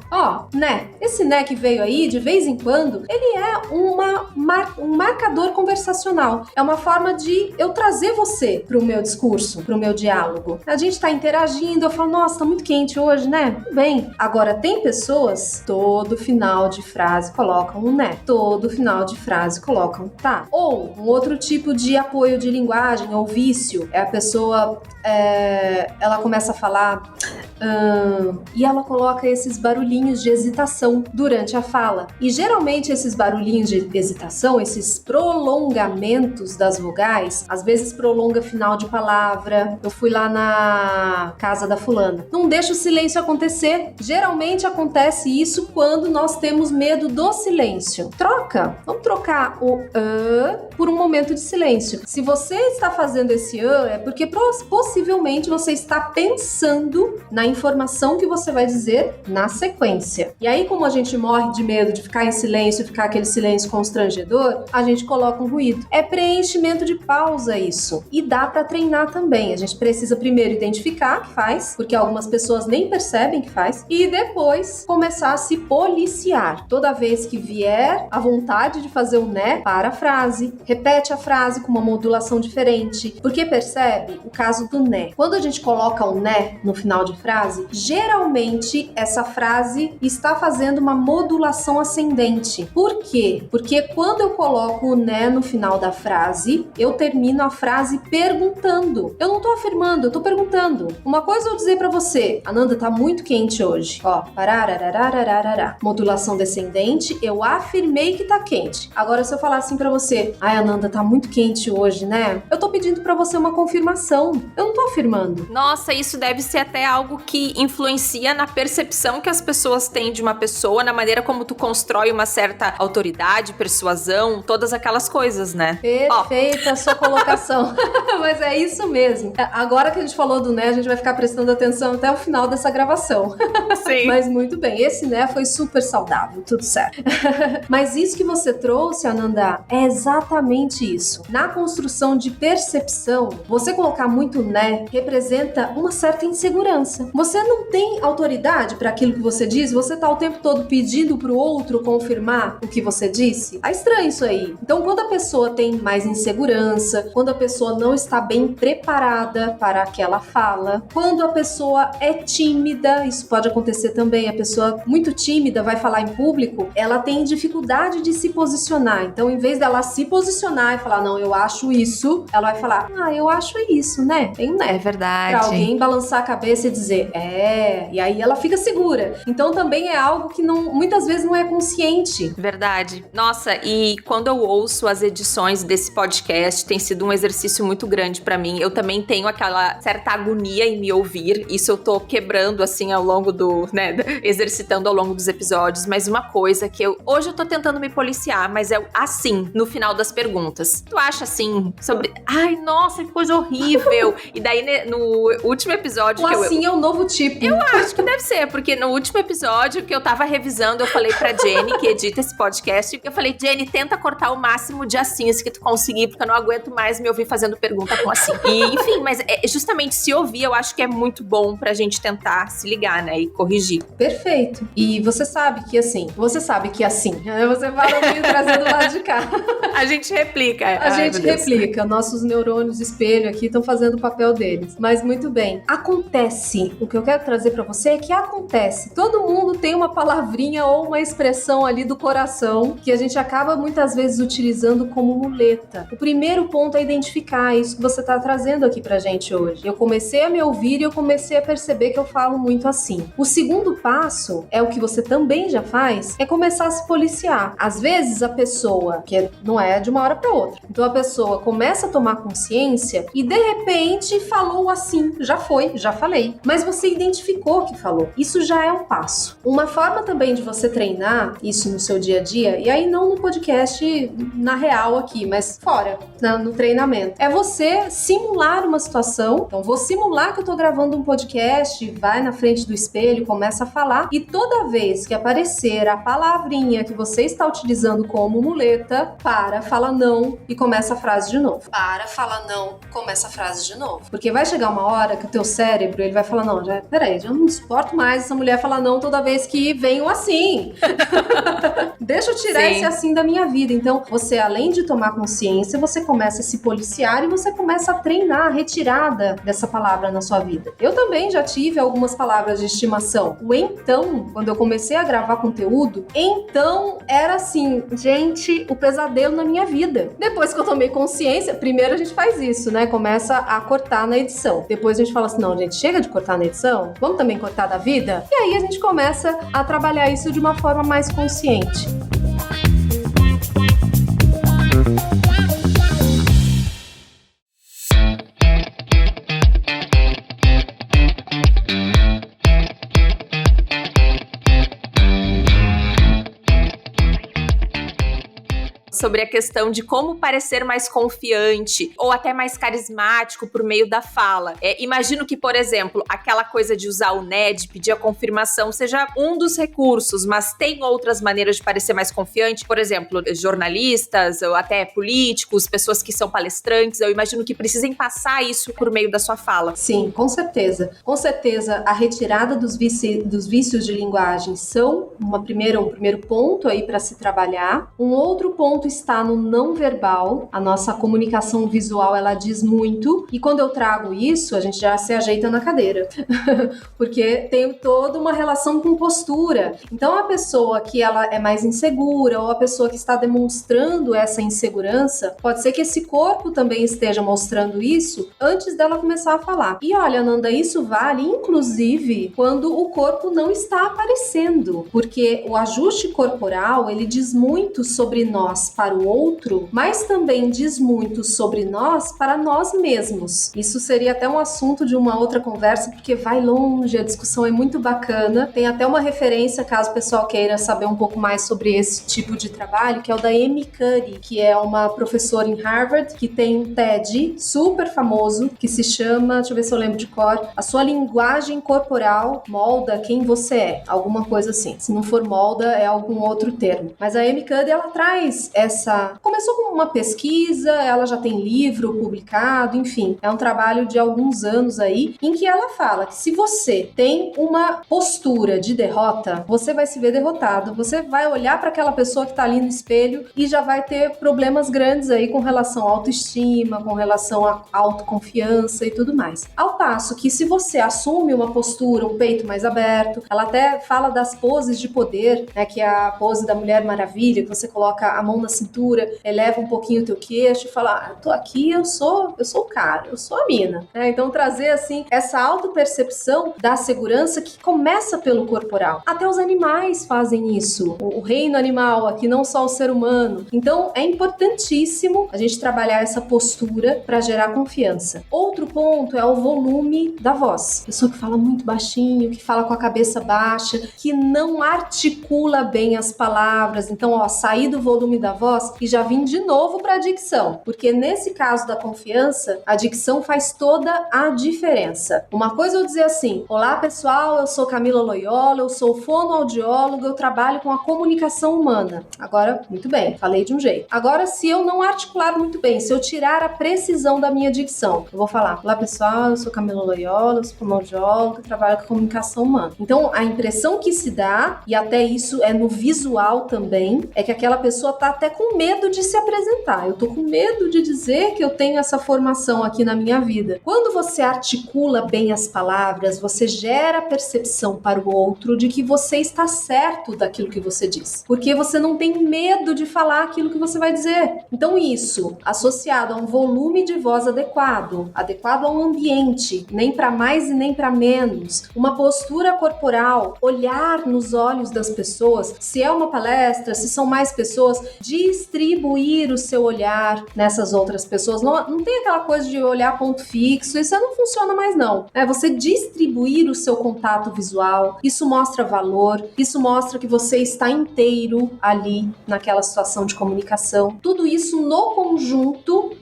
Né? Esse né que veio aí, de vez em quando, ele é um marcador conversacional. É uma forma de eu trazer você pro meu discurso, pro meu diálogo. A gente tá interagindo, eu falo: nossa, tá muito quente hoje, né? Bem, agora tem pessoas, todo final de frase colocam um né. Todo final de frase colocam tá. Ou um outro tipo de apoio de linguagem ou vício é a pessoa, ela começa a falar: E ela coloca esses barulhinhos de hesitação durante a fala. E geralmente esses barulhinhos de hesitação, esses prolongamentos das vogais, às vezes prolonga final de palavra. Eu fui lá na casa da fulana. Não deixa o silêncio acontecer. Geralmente acontece isso quando nós temos medo do silêncio. Troca. Vamos trocar o por um momento de silêncio. Se você está fazendo esse é porque possivelmente você está pensando na informação que você vai dizer na sequência. E aí, como a gente morre de medo de ficar em silêncio, ficar aquele silêncio constrangedor, a gente coloca um ruído. É preenchimento de pausa isso. E dá para treinar também. A gente precisa primeiro identificar que faz, porque algumas pessoas nem percebem que faz, e depois começar a se policiar. Toda vez que vier a vontade de fazer um né, para a frase, repete a frase com uma modulação diferente, porque percebe o caso do né. Quando a gente coloca um né no final de frase, geralmente essa frase está fazendo uma modulação ascendente. Por quê? Porque quando eu coloco o né no final da frase, eu termino a frase perguntando. Eu não tô afirmando, eu tô perguntando. Uma coisa eu vou dizer pra você, Ananda, tá muito quente hoje. Ó, pararararararará. Modulação descendente, eu afirmei que tá quente. Agora se eu falar assim pra você, ai Ananda, tá muito quente hoje, né? Eu tô pedindo pra você uma confirmação. Eu não tô afirmando. Nossa, isso deve ser até algo que influencia na percepção que as pessoas têm de uma pessoa, na maneira como tu constrói uma certa autoridade, persuasão, todas aquelas coisas, né? Perfeita a sua colocação. Mas é isso mesmo. Agora que a gente falou do né, a gente vai ficar prestando atenção até o final dessa gravação. Sim. Mas muito bem, esse né foi super saudável, tudo certo. Mas isso que você trouxe, Ananda, é exatamente isso. Na construção de percepção, você colocar muito né representa uma certa insegurança. Você não tem autoridade para aquilo que você diz, você tá o tempo todo pedindo pro outro confirmar o que você disse. É estranho isso aí. Então, quando a pessoa tem mais insegurança, quando a pessoa não está bem preparada para aquela fala, quando a pessoa é tímida, isso pode acontecer também, a pessoa muito tímida vai falar em público, ela tem dificuldade de se posicionar. Então, em vez dela se posicionar e falar, não, eu acho isso, ela vai falar, eu acho isso, né? Tem um né. É verdade. Pra alguém balançar a cabeça e dizer, e aí ela fica segura. Então, também é algo que muitas vezes não é consciente. Verdade. Nossa, e quando eu ouço as edições desse podcast, tem sido um exercício muito grande pra mim. Eu também tenho aquela certa agonia em me ouvir. Isso eu tô quebrando, assim, ao longo exercitando ao longo dos episódios. Mas uma coisa que hoje eu tô tentando me policiar, mas é assim, no final das perguntas. Tu acha assim, sobre... Ai, nossa, que coisa horrível. E daí, no último episódio... assim é o novo tipo. Eu acho que deve ser, porque no último episódio que eu tava revisando, eu falei pra Jenny, que edita esse podcast, eu falei, Jenny, tenta cortar o máximo de assins que tu conseguir, porque eu não aguento mais me ouvir fazendo pergunta com assim. E, enfim, mas justamente se ouvir, eu acho que é muito bom pra gente tentar se ligar, né, e corrigir. Perfeito. E você sabe que assim, você fala meio trazendo do lado de cá. A gente replica. A gente replica. Nossos neurônios espelho aqui estão fazendo o papel deles. Mas muito bem. Acontece. O que eu quero trazer pra você é que acontece. Todo mundo tem uma palavrinha ou uma expressão ali do coração que a gente acaba muitas vezes utilizando como muleta. O primeiro ponto é identificar isso que você tá trazendo aqui pra gente hoje. Eu comecei a me ouvir e eu comecei a perceber que eu falo muito assim. O segundo passo é o que você também já faz, é começar a se policiar. Às vezes a pessoa, que não é de uma hora pra outra, então a pessoa começa a tomar consciência e de repente falou assim, já falei, mas você identificou que falou. Isso já é um passo. Uma forma também de você treinar isso no seu dia a dia, e aí não no podcast na real aqui, mas fora, no treinamento, é você simular uma situação. Então vou simular que eu tô gravando um podcast, vai na frente do espelho, começa a falar, e toda vez que aparecer a palavrinha que você está utilizando como muleta, fala não e começa a frase de novo. Fala não, começa a frase de novo. Porque vai chegar uma hora que o teu cérebro, ele vai falar, não, peraí, já não suporto mais essa mulher falar não toda vez que vem um assim. Deixa eu tirar esse assim da minha vida. Então, você, além de tomar consciência, você começa a se policiar e você começa a treinar a retirada dessa palavra na sua vida. Eu também já tive algumas palavras de estimação. O então, quando eu comecei a gravar conteúdo, então era assim, gente, o pesadelo na minha vida. Depois que eu tomei consciência, primeiro a gente faz isso, né? Começa a cortar na edição. Depois a gente fala assim, não, gente, chega de cortar na edição? Vamos também cortar da vida? E aí a gente começa a trabalhar isso de uma forma mais consciente. Sobre a questão de como parecer mais confiante ou até mais carismático por meio da fala. Imagino que, por exemplo, aquela coisa de usar o NED, pedir a confirmação, seja um dos recursos, mas tem outras maneiras de parecer mais confiante, por exemplo, jornalistas ou até políticos, pessoas que são palestrantes, eu imagino que precisem passar isso por meio da sua fala. Sim, com certeza. Com certeza, a retirada dos vícios de linguagem são um primeiro ponto aí para se trabalhar. Um outro ponto está no não verbal. A nossa comunicação visual, ela diz muito, e quando eu trago isso, a gente já se ajeita na cadeira, porque tem toda uma relação com postura. Então, a pessoa que ela é mais insegura, ou a pessoa que está demonstrando essa insegurança, pode ser que esse corpo também esteja mostrando isso antes dela começar a falar. E olha, Nanda, isso vale inclusive quando o corpo não está aparecendo, porque o ajuste corporal, ele diz muito sobre nós para o outro, mas também diz muito sobre nós para nós mesmos. Isso seria até um assunto de uma outra conversa, porque vai longe, a discussão é muito bacana. Tem até uma referência, caso o pessoal queira saber um pouco mais sobre esse tipo de trabalho, que é o da Amy Cuddy, que é uma professora em Harvard, que tem um TED super famoso, que se chama, deixa eu ver se eu lembro de cor, A Sua Linguagem Corporal Molda Quem Você É, alguma coisa assim. Se não for molda, é algum outro termo. Mas a Amy Cuddy, ela traz começou com uma pesquisa, ela já tem livro publicado, enfim, é um trabalho de alguns anos aí, em que ela fala que se você tem uma postura de derrota, você vai se ver derrotado, você vai olhar para aquela pessoa que tá ali no espelho e já vai ter problemas grandes aí com relação à autoestima, com relação à autoconfiança e tudo mais. Ao passo que se você assume uma postura, um peito mais aberto, ela até fala das poses de poder, né, que é a pose da Mulher Maravilha, que você coloca a mão na cintura, eleva um pouquinho o teu queixo e fala, tô aqui, eu sou o cara, eu sou a mina. Então trazer assim essa autopercepção da segurança que começa pelo corporal. Até os animais fazem isso, o reino animal, aqui não só o ser humano. Então é importantíssimo a gente trabalhar essa postura para gerar confiança. Outro ponto é o volume da voz. Pessoa que fala muito baixinho, que fala com a cabeça baixa, que não articula bem as palavras. Então, sair do volume da voz e já vim de novo para a dicção, porque nesse caso da confiança, a dicção faz toda a diferença. Uma coisa é eu dizer assim, olá pessoal, eu sou Camila Loyola, eu sou fonoaudióloga, eu trabalho com a comunicação humana. Agora, muito bem, falei de um jeito. Agora, se eu não articular muito bem, se eu tirar a precisão da minha dicção, eu vou falar, olá pessoal, eu sou Camila Loyola, eu sou fonoaudióloga, eu trabalho com a comunicação humana. Então, a impressão que se dá, e até isso é no visual também, é que aquela pessoa tá até com medo de se apresentar. Eu tô com medo de dizer que eu tenho essa formação aqui na minha vida. Quando você articula bem as palavras, você gera a percepção para o outro de que você está certo daquilo que você diz. Porque você não tem medo de falar aquilo que você vai dizer. Então isso, associado a um volume de voz adequado ao ambiente, nem para mais e nem para menos, uma postura corporal, olhar nos olhos das pessoas, se é uma palestra, se são mais pessoas, distribuir o seu olhar nessas outras pessoas. Não tem aquela coisa de olhar ponto fixo, isso não funciona mais não. É você distribuir o seu contato visual, isso mostra valor, isso mostra que você está inteiro ali naquela situação de comunicação. Tudo isso no conjunto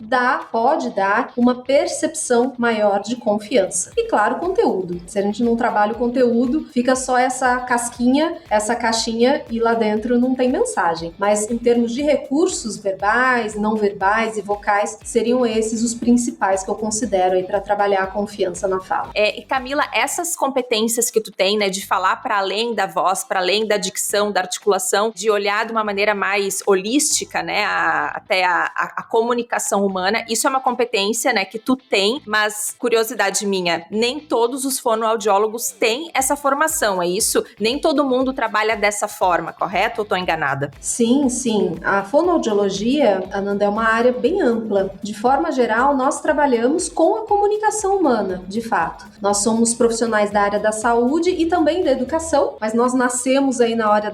pode dar uma percepção maior de confiança. E claro, conteúdo. Se a gente não trabalha o conteúdo, fica só essa casquinha, essa caixinha e lá dentro não tem mensagem. Mas em termos de recursos verbais, não verbais e vocais, seriam esses os principais que eu considero aí para trabalhar a confiança na fala. E Camila, essas competências que tu tem, né, de falar para além da voz, para além da dicção, da articulação, de olhar de uma maneira mais holística, né, até a comunicação humana, isso é uma competência, né, que tu tem, mas curiosidade minha, nem todos os fonoaudiólogos têm essa formação, é isso? Nem todo mundo trabalha dessa forma, correto ou tô enganada? Sim. A fonoaudiologia, Ananda, é uma área bem ampla. De forma geral, nós trabalhamos com a comunicação humana, de fato. Nós somos profissionais da área da saúde e também da educação, mas nós nascemos aí na área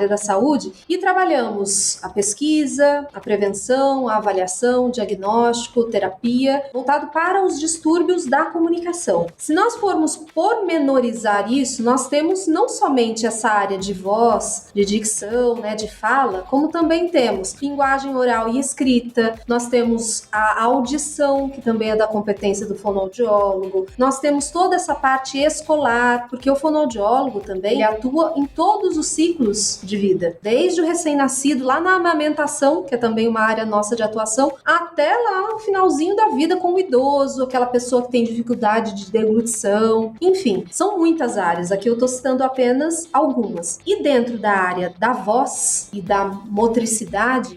da saúde e trabalhamos a pesquisa, a prevenção, a avaliação, diagnóstico, terapia, voltado para os distúrbios da comunicação. Se nós formos pormenorizar isso, nós temos não somente essa área de voz, de dicção, né, de fala, como também temos linguagem oral e escrita, nós temos a audição, que também é da competência do fonoaudiólogo, nós temos toda essa parte escolar, porque o fonoaudiólogo também atua em todos os ciclos de vida, desde o recém-nascido, lá na amamentação, que é também uma área nossa de atuação, até lá no finalzinho da vida com o idoso, aquela pessoa que tem dificuldade de deglutição, enfim, são muitas áreas, aqui eu estou citando apenas algumas. E dentro da área da voz e da motricidade,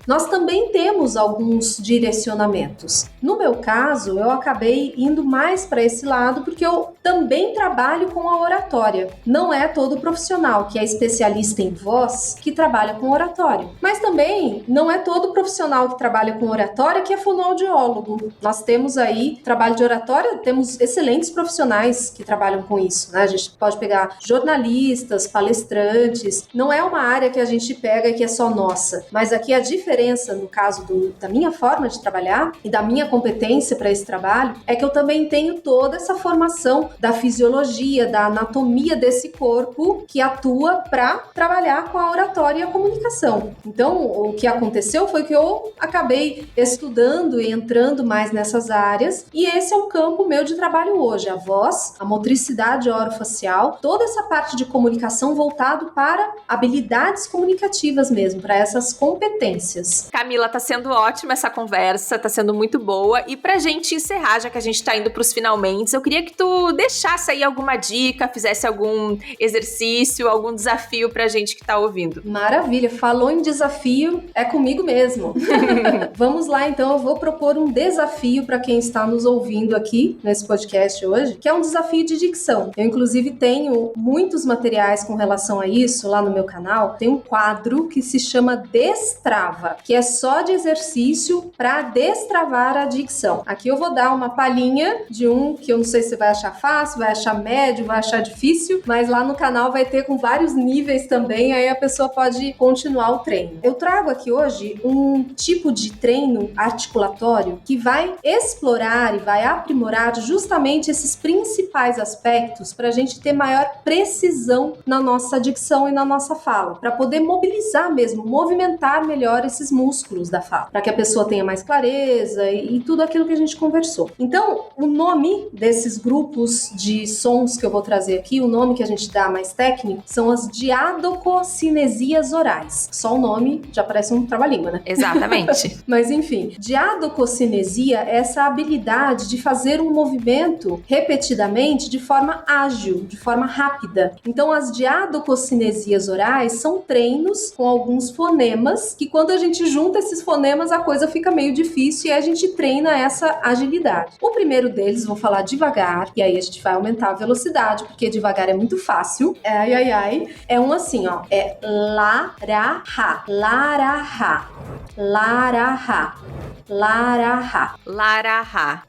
nós também temos alguns direcionamentos. No meu caso, eu acabei indo mais para esse lado porque eu também trabalho com a oratória. Não é todo profissional que é especialista em voz que trabalha com oratória, mas também não é todo profissional que trabalha com oratória que é fonoaudiólogo. Nós temos aí trabalho de oratória, temos excelentes profissionais que trabalham com isso, né? A gente pode pegar jornalistas, palestrantes, não é uma área que a gente pega e que é só nossa, mas aqui a diferença, no caso da minha forma de trabalhar e da minha competência para esse trabalho, é que eu também tenho toda essa formação da fisiologia, da anatomia desse corpo que atua para trabalhar com a oratória e a comunicação. Então, o que aconteceu foi que eu acabei estudando e entrando mais nessas áreas, e esse é o campo meu de trabalho hoje, a voz, a motricidade orofacial, toda essa parte de comunicação voltado para habilidades comunicativas mesmo, para essas competências. Camila, tá sendo ótima essa conversa, tá sendo muito boa, e pra gente encerrar, já que a gente tá indo pros finalmente, eu queria que tu deixasse aí alguma dica, fizesse algum exercício, algum desafio pra gente que tá ouvindo. Maravilha, falou em desafio, é comigo mesmo. Vamos lá, então, eu vou propor um desafio para quem está nos ouvindo aqui nesse podcast hoje, que é um desafio de dicção. Eu, inclusive, tenho muitos materiais com relação a isso lá no meu canal. Tem um quadro que se chama Destrava, que é só de exercício para destravar a dicção. Aqui eu vou dar uma palhinha de um que eu não sei se você vai achar fácil, vai achar médio, vai achar difícil, mas lá no canal vai ter com vários níveis também, aí a pessoa pode continuar o treino. Eu trago aqui hoje um tipo de treino articulatório que vai explorar e vai aprimorar justamente esses principais aspectos para a gente ter maior precisão na nossa dicção e na nossa fala, para poder mobilizar mesmo, movimentar melhor esses músculos da fala, para que a pessoa tenha mais clareza e tudo aquilo que a gente conversou. Então, o nome desses grupos de sons que eu vou trazer aqui, o nome que a gente dá mais técnico, são as diadococinesias orais. Só o nome já parece um trava-língua, né? Exatamente. Mas enfim, diadococinesia é essa habilidade de fazer um movimento repetidamente de forma ágil, de forma rápida. Então, as diadococinesias orais são treinos com alguns fonemas que, quando a gente junta esses fonemas, a coisa fica meio difícil e a gente treina essa agilidade. O primeiro deles, vou falar devagar, e aí a gente vai aumentar a velocidade, porque devagar é muito fácil. É um assim, ó. É lara-ra, lara-ra, lara-ra, lara-ra. Lara-ra.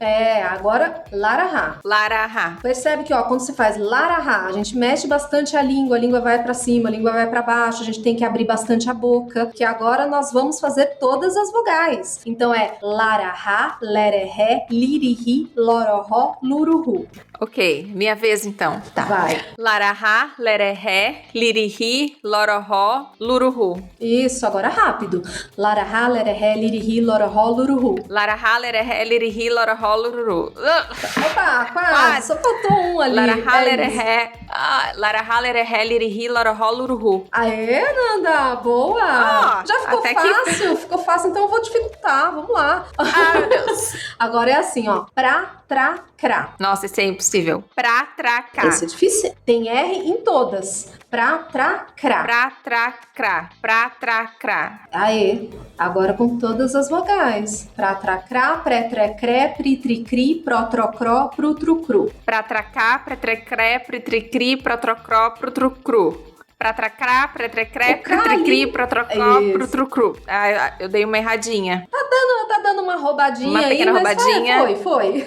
Agora lara-ra. Lara-ra. Percebe que, ó, quando você faz lara-ra, a gente mexe bastante a língua vai pra cima, a língua vai pra baixo, a gente tem que abrir bastante a boca, que agora nós vamos fazer todas as vogais. Então é lara-ra, leré-ré, liri-ri, loró-ró, luruhu. Ok, minha vez então. Tá. Vai. Lara-ra, leré-ré, liri-ri, loró-ró, luruhu. Isso, agora rápido. Lara-ra, leré-ré, liri-ri, loró-ró, luruhu. Lara-ra, leré-ré, liri-ri, loró-ró, luruhu. Opa, quase. Só faltou um ali. Lara-ra, leré-ré. Lara-ra, leré-ré, liri-ri, loró-ró, luruhu. Aê, Nanda, boa. Já ficou fácil? Ficou fácil, então eu vou dificultar. Vamos lá. Meu Deus. Agora é assim, ó. Pra, tra, crá. Nossa, esse é impossível. Pra, tra, cá. Esse é difícil. Tem R em todas. Pra, tra, crá. Pra, tra, crá. Pra, tra, crá. Aê. Agora com todas as vogais. Pra, tra, crá, pré, tre, cré, pri, tri, cri, pró, tro, cró, pru, tru, cru. Pra, tra, cá, pré, tre, cré, pri, tri, cri, pró, tro, cró, pru, tru, cru. pratracrá, pretrecré, pretrecri, protrocó, protrucru. Ah, eu dei uma erradinha. Tá dando uma roubadinha uma aí, pequena mas roubadinha. Foi.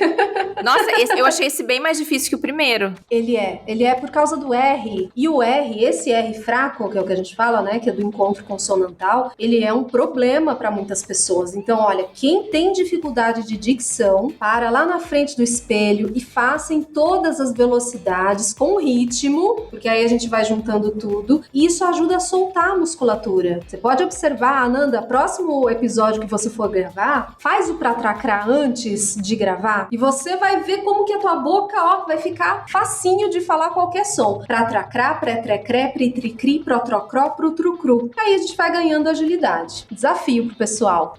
Nossa, eu achei esse bem mais difícil que o primeiro. Ele é por causa do R. E o R, esse R fraco, que é o que a gente fala, né, que é do encontro consonantal, ele é um problema para muitas pessoas. Então, olha, quem tem dificuldade de dicção, para lá na frente do espelho e faça em todas as velocidades, com ritmo, porque aí a gente vai juntando tudo, e isso ajuda a soltar a musculatura. Você pode observar, Ananda, próximo episódio que você for gravar, faz o pratracrá antes de gravar, e você vai ver como que a tua boca, ó, vai ficar facinho de falar qualquer som. Pratracrá, pretrecré, pritricri, protrocró, prutrucru. Aí a gente vai ganhando agilidade. Desafio pro pessoal.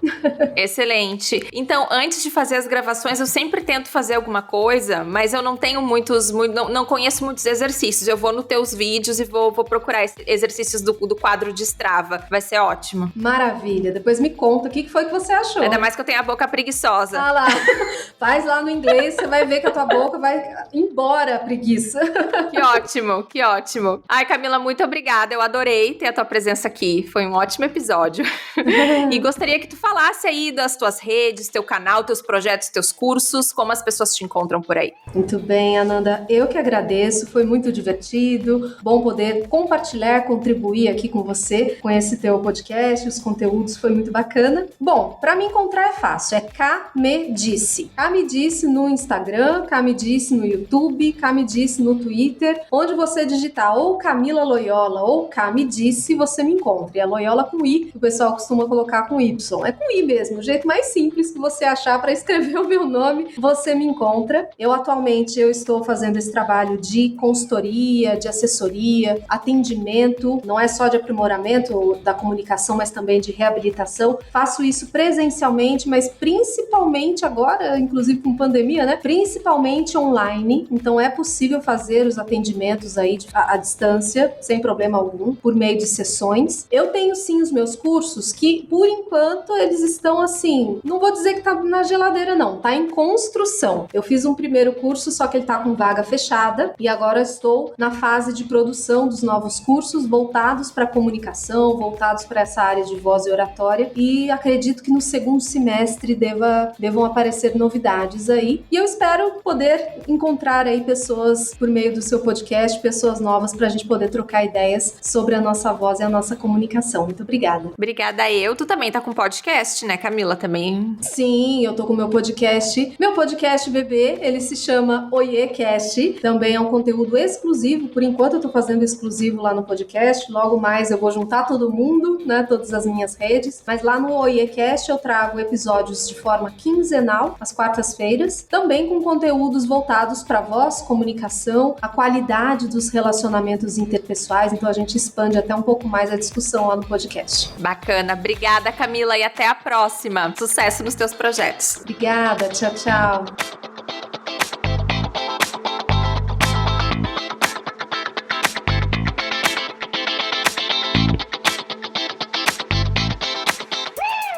Excelente. Então, antes de fazer as gravações, eu sempre tento fazer alguma coisa, mas eu não tenho não conheço muitos exercícios. Eu vou nos teus vídeos e vou procurar exercícios do quadro de Strava. Vai ser ótimo. Maravilha. Depois me conta o que foi que você achou. Ainda mais que eu tenho a boca preguiçosa. Ah lá. Faz lá no inglês, você vai ver que a tua boca vai embora a preguiça. Que ótimo. Ai, Camila, muito obrigada. Eu adorei ter a tua presença aqui. Foi um ótimo episódio. E gostaria que tu falasse aí das tuas redes, teu canal, teus projetos, teus cursos, como as pessoas te encontram por aí. Muito bem, Ananda. Eu que agradeço. Foi muito divertido. Bom poder compartilhar, contribuir aqui com você, com esse teu podcast. Os conteúdos foi muito bacana. Bom, para me encontrar é fácil. É Camedice. Camedice no Instagram, Camedice no YouTube, Camedice no Twitter. Onde você digitar ou Camila Loyola ou Camedice, você me encontra. E a Loyola com I, que o pessoal costuma colocar com Y. É com I mesmo, o jeito mais simples que você achar para escrever o meu nome, você me encontra. Atualmente eu estou fazendo esse trabalho de consultoria, de assessoria, atendimento, não é só de aprimoramento da comunicação, mas também de reabilitação. Faço isso presencialmente, mas principalmente agora, inclusive com pandemia, né? Principalmente online. Então é possível fazer os atendimentos aí à distância, sem problema algum, por meio de sessões. Eu tenho sim os meus cursos que, por enquanto, eles estão assim, não vou dizer que tá na geladeira não, tá em construção. Eu fiz um primeiro curso, só que ele tá com vaga fechada e agora estou na fase de produção dos novos cursos voltados para comunicação, voltados para essa área de voz e oratória, e acredito que no segundo semestre devam aparecer novidades aí. E eu espero poder encontrar aí pessoas por meio do seu podcast, pessoas novas pra gente poder trocar ideias sobre a nossa voz e a nossa comunicação. Muito obrigada. Obrigada Tu também tá com podcast, né, Camila? Também. Sim, eu tô com meu podcast. Meu podcast bebê, ele se chama OiêCast. Também é um conteúdo exclusivo. Por enquanto eu tô fazendo exclusivo lá no podcast. Logo mais eu vou juntar todo mundo, né, todas as minhas redes. Mas lá no OiêCast eu trago episódios de forma quinzenal, às quartas-feiras. Também com conteúdos voltados para voz, comunicação, a qualidade dos relacionamentos interpessoais. Então a gente expande até um pouco mais a discussão lá no podcast. Bacana. Obrigada, Camila, e até a próxima. Sucesso nos teus projetos. Obrigada. Tchau, tchau.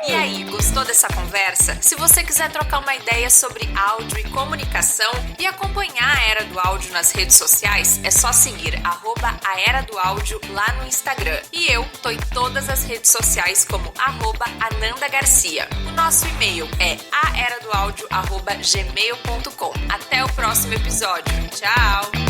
E aí, gostou dessa conversa? Se você quiser trocar uma ideia sobre áudio e comunicação e acompanhar a Era do Áudio nas redes sociais, é só seguir @aeradoaudio lá no Instagram. E eu tô em todas as redes sociais como @AnandaGarcia. O nosso e-mail é aeradoaudio@gmail.com. Até o próximo episódio. Tchau!